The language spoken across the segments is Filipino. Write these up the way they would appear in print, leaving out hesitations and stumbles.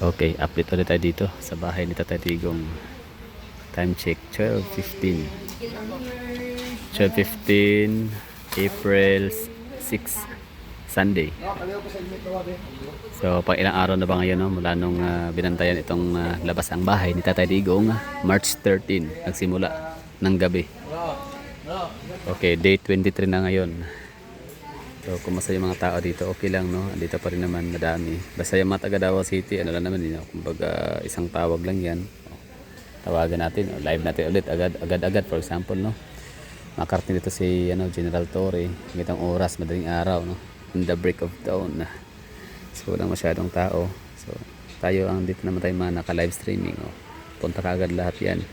Okay, update ulit tayo dito sa bahay ni Tatay Digong. Time check, 12:15. 12:15, April 6, Sunday. So, pang ilang araw na ba ngayon, no? Mula nung binantayan itong labas ang bahay ni Tatay Digong, March 13, nagsimula ng gabi. Okay, day 23 na ngayon. So, kumusta yung mga tao dito? Okay lang, no? Dito pa rin naman, madami. Basta yung mga taga Davao City, ano lang naman, kumbaga isang tawag lang yan. Tawagan natin, live natin ulit, agad-agad, for example, no? Makarating dito si General Torre, ngitong oras, madaling araw, no? In the break of dawn. So, walang masyadong tao. So, tayo ang dito naman tayo mga naka-live streaming, oh. Punta ka agad lahat yan.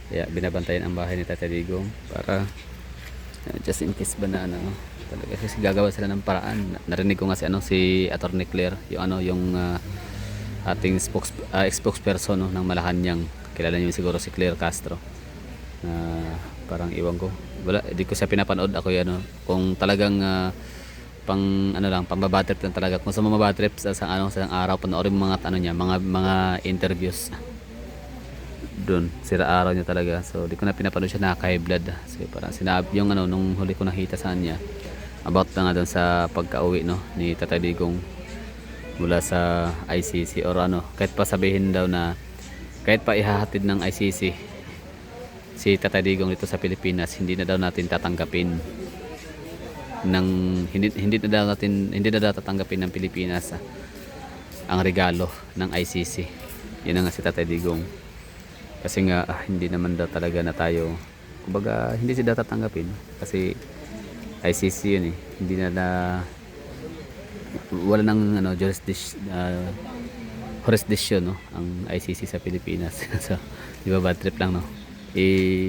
Kaya binabantayan ang bahay ni Tatay Digong para just in case ba na talaga kasi gagawa sila ng paraan. Narinig ko nga si Attorney Claire, yung ating spokesperson, no, ng Malacanang. Kilala niyo siguro si Claire Castro. Parang iwan ko. Wala, hindi ko siya pinapanood. Ako kung talagang pambabatrip lang talaga. Kung sa mga batrip sa isang araw panoorin mo mga interviews doon, sira araw niya talaga. So di ko na pinapanood siya, nakaka-high blood. So parang sinabi yung nung huli ko nakita sa kanya about na nga doon sa pagka-uwi, no, ni Tatay Digong mula sa ICC or kahit pa sabihin daw na kahit pa ihahatid ng ICC si Tatay Digong dito sa Pilipinas, hindi na daw natin tatanggapin ng hindi na daw tatanggapin ng Pilipinas ang regalo ng ICC. Yun nga si Tatay Digong. Kasi nga hindi naman daw talaga na tayo, kumbaga hindi sila tatanggapin kasi ICC yun eh. Hindi wala nang jurisdiction, no, ang ICC sa Pilipinas. So di ba, bad trip lang, no?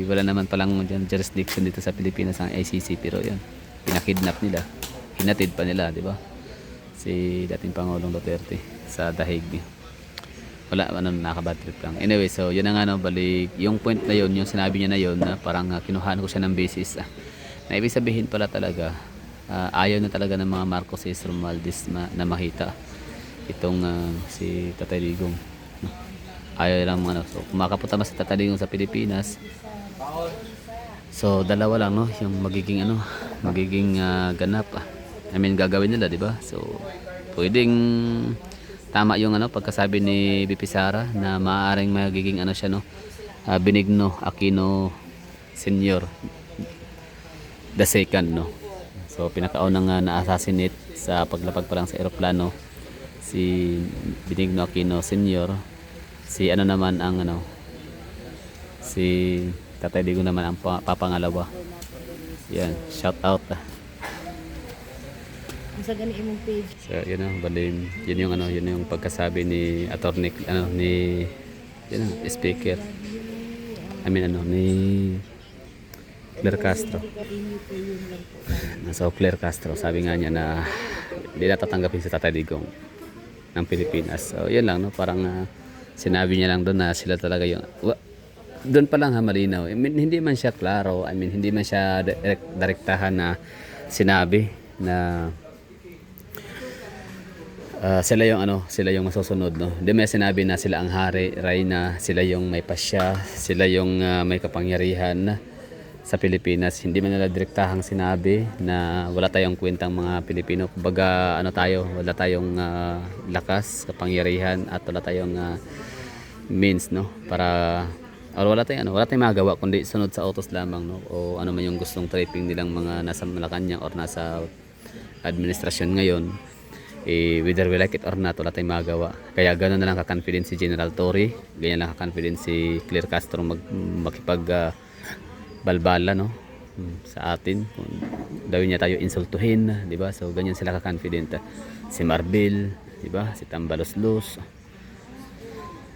Wala naman palang jurisdiction dito sa Pilipinas ang ICC, pero yan, pinakidnap nila, hinatid pa nila, di ba, si dating Pangulong Duterte sa dahig. Wala, nakabad trip lang. Anyway, so yun na nga, no, balik yung point na yun, yung sinabi niya na yun, na parang kinuhaan ko siya ng basis, na ibig sabihin pala talaga, ayaw na talaga ng mga Marcoses Romualdez na makita itong si Tatay Digong, no? Ayaw lang so kumakapunta mas si Tatay Digong sa Pilipinas, so dalawa lang, no, yung magiging ganap, gagawin nila, di ba? So pwedeng tama yung pagkasabi ni BP Sara na maaaring magiging siya, no, Benigno Aquino Senior the second, no. So pinakaunang na-assassinate sa paglapag pa lang sa eroplano si Benigno Aquino Senior. Si naman ang si Tatay Digong naman ang papangalawa. Yan, shout out. Sa gani imong page. So yun yun yung pagkasabi ni attorney ni speaker. Ni Claire Castro. So Claire Castro, sabi nga niya na hindi natatanggapin si Tatay Digong ng Pilipinas. So yun lang, no, parang sinabi niya lang doon na sila talaga yung doon pa lang malinaw. Hindi man siya klaro, hindi man siya direktahan na sinabi na sila yung masusunod, no. Hindi may sinabi na sila ang hari, reyna, sila yung may pasya, sila yung may kapangyarihan sa Pilipinas. Hindi man nila direktahang sinabi na wala tayong kwentang mga Pilipino. Kumbaga wala tayong lakas, kapangyarihan, at wala tayong means, no, para wala tayong magawa kundi sunod sa utos lamang, no, o man yung gustong tripping nilang mga nasa Malacanang or nasa administrasyon ngayon. Whether we like it or not, wala tayong magawa. Kaya gano'n na lang ka-confident si General Torre, ganyan lang ka-confident si Claire Castro makipag balbala, no, sa atin. Dawin niya tayo insultuhin, di ba? So ganyan sila ka-confident. Si Marbil, di ba? Si Tambaloslos.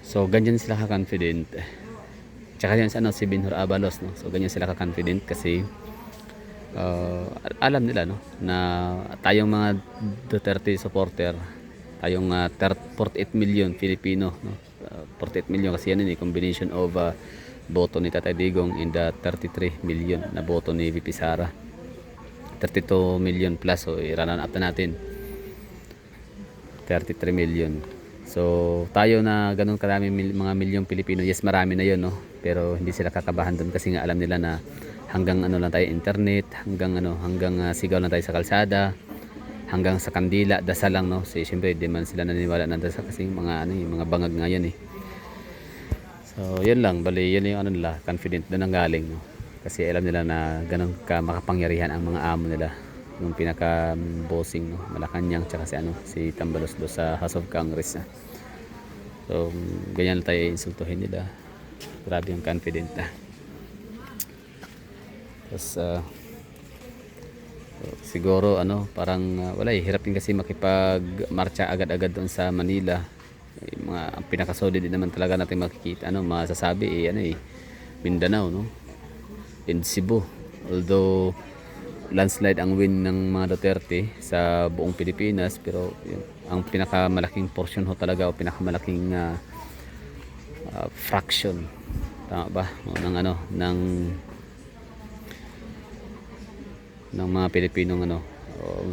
So ganyan sila ka-confident. Tsaka yan si Binhur Abalos, no. So ganyan sila ka-confident kasi alam nila, no, na tayong mga Duterte supporter, tayong 48 million Filipino, no, 48 million kasi yan combination of boto ni Tatay Digong in the 33 million na boto ni VP Sara. 32 million plus. So i-run up na natin 33 million. So tayo na ganun karami mga milyong Pilipino, yes marami na yun, no? Pero hindi sila kakabahan doon kasi nga alam nila na hanggang ano lang tayo internet, hanggang sigaw lang tayo sa kalsada, hanggang sa kandila, dasal lang, no? So siyempre di man sila naniniwala ng dasal kasi yung mga bangag nga yan eh. So yun lang, bali yun yung nila, confident doon ang galing, no? Kasi alam nila na ganun ka makapangyarihan ang mga amo nila, yung pinaka bossing, no? Malacanang tsaka si Tambalos do sa House of Congress. So ganyan lang tayo insultuhin nila. Grabe yung confident na. Tapos siguro parang wala hirap din kasi makipag-marcha agad-agad doon sa Manila. Ang pinakasolid din naman talaga natin makikita masasabi Mindanao, no? In Cebu. Although landslide ang win ng mga Duterte sa buong Pilipinas, pero ang pinakamalaking portion ho talaga o pinakamalaking fraction, tama ba, ng mga Pilipinong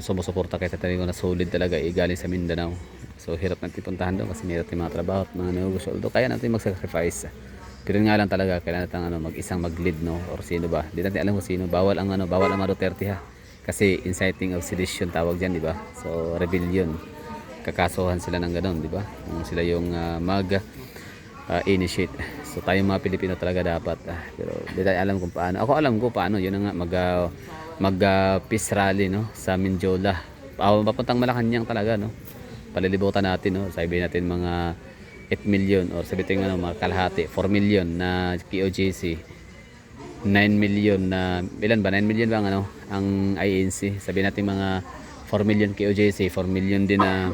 sumusuporta kay Tatay Digong na solid talaga galing sa Mindanao. So hirap natin puntahan doon kasi meron tayong mga trabaho at mga negosyo, although kaya natin mag-sacrifice. Pero nga lang talaga kailangan natin mag-isang mag-lead, no? Or sino ba, di natin alam kung sino. Bawal ang mga Duterte, ha, kasi inciting of sedition tawag dyan, di ba? So rebellion, kakasuhan sila ng gano'n, di ba? Kung sila yung initiate. So tayong mga Pilipino talaga dapat, pero di tayo alam kung paano. Ako alam ko paano, yun na nga, peace rally, no, sa Mindiola, papuntang Malacanang talaga, no? Palilibutan natin, no? Sabihin natin mga 8 million or sabihin mga kalahati, 4 million na KOJC, 9 million na ilan ba, 9 million ba ang INC, sabihin natin mga 4 million KOJC, 4 million din na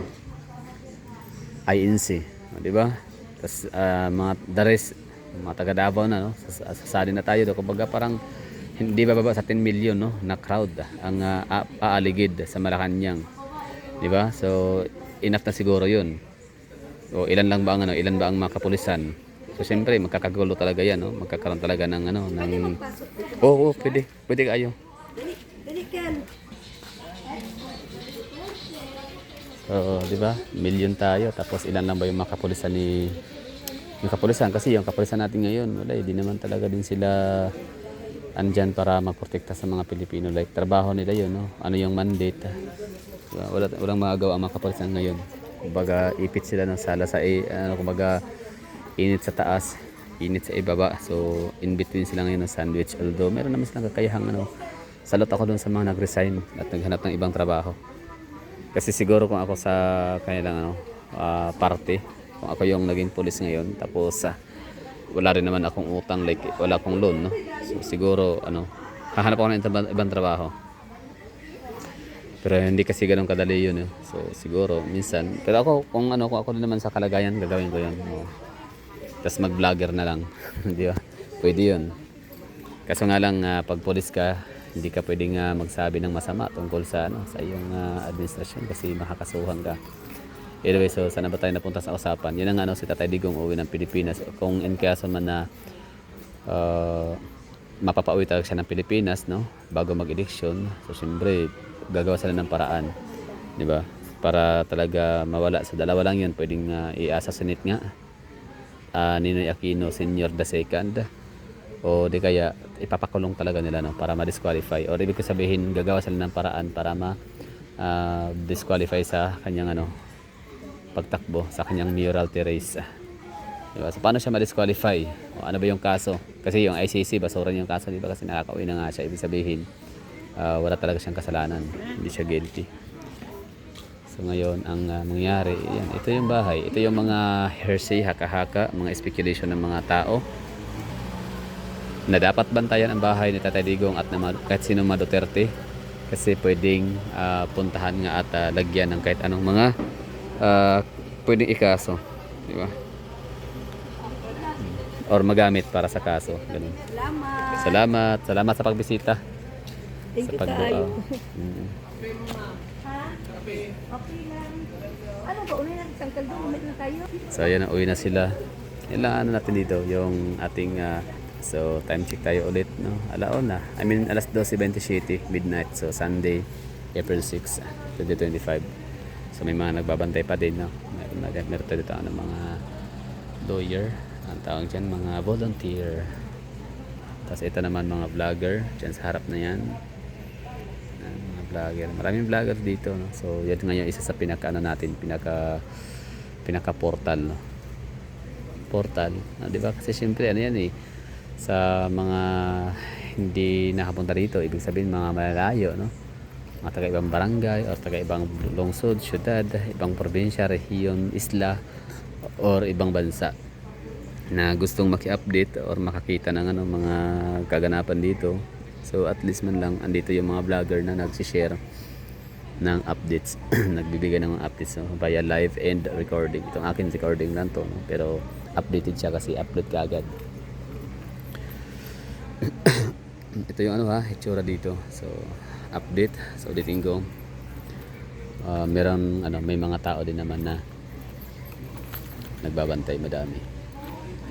INC, di ba? Tapos mga the rest, mga taga Davao na, no? Sasali na tayo do, kumbaga parang hindi bababa sa 10 million, no, na crowd ang aaligid sa Malacanang, di ba? So enough na siguro yun. O ilan ba ang mga kapulisan? So siyempre magkakagulo talaga yan, no? Magkakaroon talaga ng pwede kayo. So, di ba? Million tayo, tapos ilan lang ba yung mga kapulisan kasi yung kapulisan natin ngayon, wala, hindi naman talaga din sila andyan para magprotekta sa mga Pilipino. Like trabaho nila yun, no? Ano yung mandate? Walang magagawa ang mga kapulisan ngayon. Kumbaga ipit sila ng sala sa kumbaga init sa taas, init sa ibaba. So in between sila ngayon ng sandwich, although meron naman silang kakayahang salot ako doon sa mga nag-resign at naghanap ng ibang trabaho. Kasi siguro kung ako sa kanilang party, kung ako yung naging pulis ngayon, tapos wala rin naman akong utang, like wala akong loan, no? So siguro hahanap ako ng ibang trabaho. Pero hindi kasi ganoon kadali yun, eh. So siguro minsan, pero kung ako din naman sa kalagayan, gagawin ko yun, no? Tapos mag-vlogger na lang. Di ba? Pwede yun. Kaso nga lang pag police ka, hindi ka pwedeng magsabi ng masama tungkol sa iyong administrasyon kasi makakasuhan ka. Anyway, so sana ba tayo napunta sa usapan? Yan ang si Tatay Digong uwi ng Pilipinas. Kung in kaso man na mapapauwi talaga siya ng Pilipinas, no, bago mag-eleksyon, so siyempre gagawa sila ng paraan, di ba? Para talaga mawala. Sa dalawa lang yun, pwedeng i-assassinate nga Ninoy Aquino Sr. the Second, o di kaya ipapakulong talaga nila, no, para ma-disqualify. O ibig sabihin gagawa sila ng paraan para ma-disqualify sa kanyang pagtakbo sa kanyang mayoralty race, diba? So paano siya ma-disqualify? O ano ba yung kaso? Kasi yung ICC basuran yung kaso, diba? Kasi nakakauwi na nga siya. Ibig sabihin wala talaga siyang kasalanan, hindi siya guilty. So ngayon ang mangyari, yan, ito yung bahay, ito yung mga hearsay, haka-haka, mga speculation ng mga tao na dapat bantayan ang bahay ni Tatay Digong at kahit sino mga Duterte, kasi pwedeng puntahan nga at lagyan ng kahit anong mga pwedeng ikaso, di ba? Or magamit para sa kaso, ganun. Salamat sa pagbisita. Thank you pagdua. Okay lang. Ano ba, uwi natin sa doon, uwi na tayo. So ayan, uwi na sila. Yan lang natin dito, yung ating So time check tayo ulit, no? Alauna. I mean alas 12:27 midnight. So Sunday, April 6, 2025. So may mga nagbabantay pa din, no? Meron tayo dito ng mga lawyer, ang tawag dyan, mga volunteer. Tapos ito naman mga vlogger, dyan sa harap na yan. Mga vlogger, maraming vlogger dito, no? So yan ngayon isa sa pinaka ano natin, pinaka portal, no? Portal, di ba? Kasi syempre ano yan eh, sa mga hindi nakapunta dito, ibig sabihin mga malalayo, no? Mga taga ibang barangay or taga ibang lungsod, syudad, ibang probinsya, rehiyon, isla or ibang bansa na gustong maki-update or makakita ng ano, mga kaganapan dito. So at least man lang andito yung mga vlogger na nagsi-share ng updates nagbibigay ng mga updates, no? Via live and recording. Itong akin recording lang to, no? Pero updated siya kasi upload ka agad. Ito yung ano itsura dito. So update, so ulitin ko. Meron ano, may mga tao din naman na nagbabantay, madami.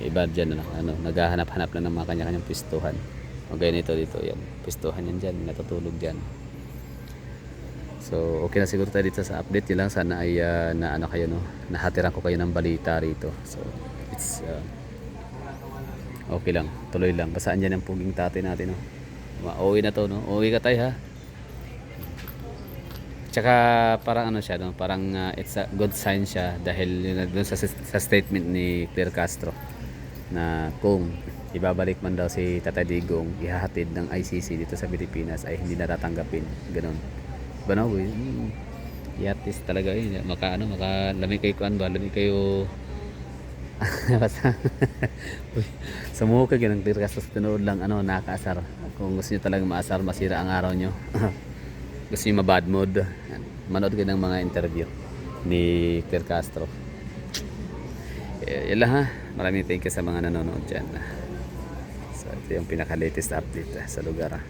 Yung iba dyan ano, naghahanap-hanap lang ng mga kanya-kanyang pistuhan. O gaya nito dito, yan. Pistuhan yan dyan, natutulog dyan. So okay na siguro tayo dito sa update. Yun lang, sana ay na ano kayo, no, nahatiran ko kayo ng balita rito. So it's okay lang, tuloy lang. Basta andyan ang puging tatay natin, no. Uuwi na to, no. Uuwi ka tayo, ha. Tsaka parang ano siya, no, parang it's a good sign siya dahil yun, dun sa statement ni Claire Castro na kung ibabalik man daw si Tatay Digong, ihahatid ng ICC dito sa Pilipinas ay hindi natatanggapin, ganun. Banaw, yatis talaga yun. Maka lamig kayo kuan ba, lamig kayo basta sumukag yun ang Claire Castro sa tinood lang ano, nakakaasar. Kung gusto nyo talagang maasar, masira ang araw nyo gusto nyo ma-bad mood, manood kayo ng mga interview ni Claire Castro. Yan lang, ha. Maraming thank you sa mga nanonood dyan. So ito yung pinaka latest update sa lugar, ha.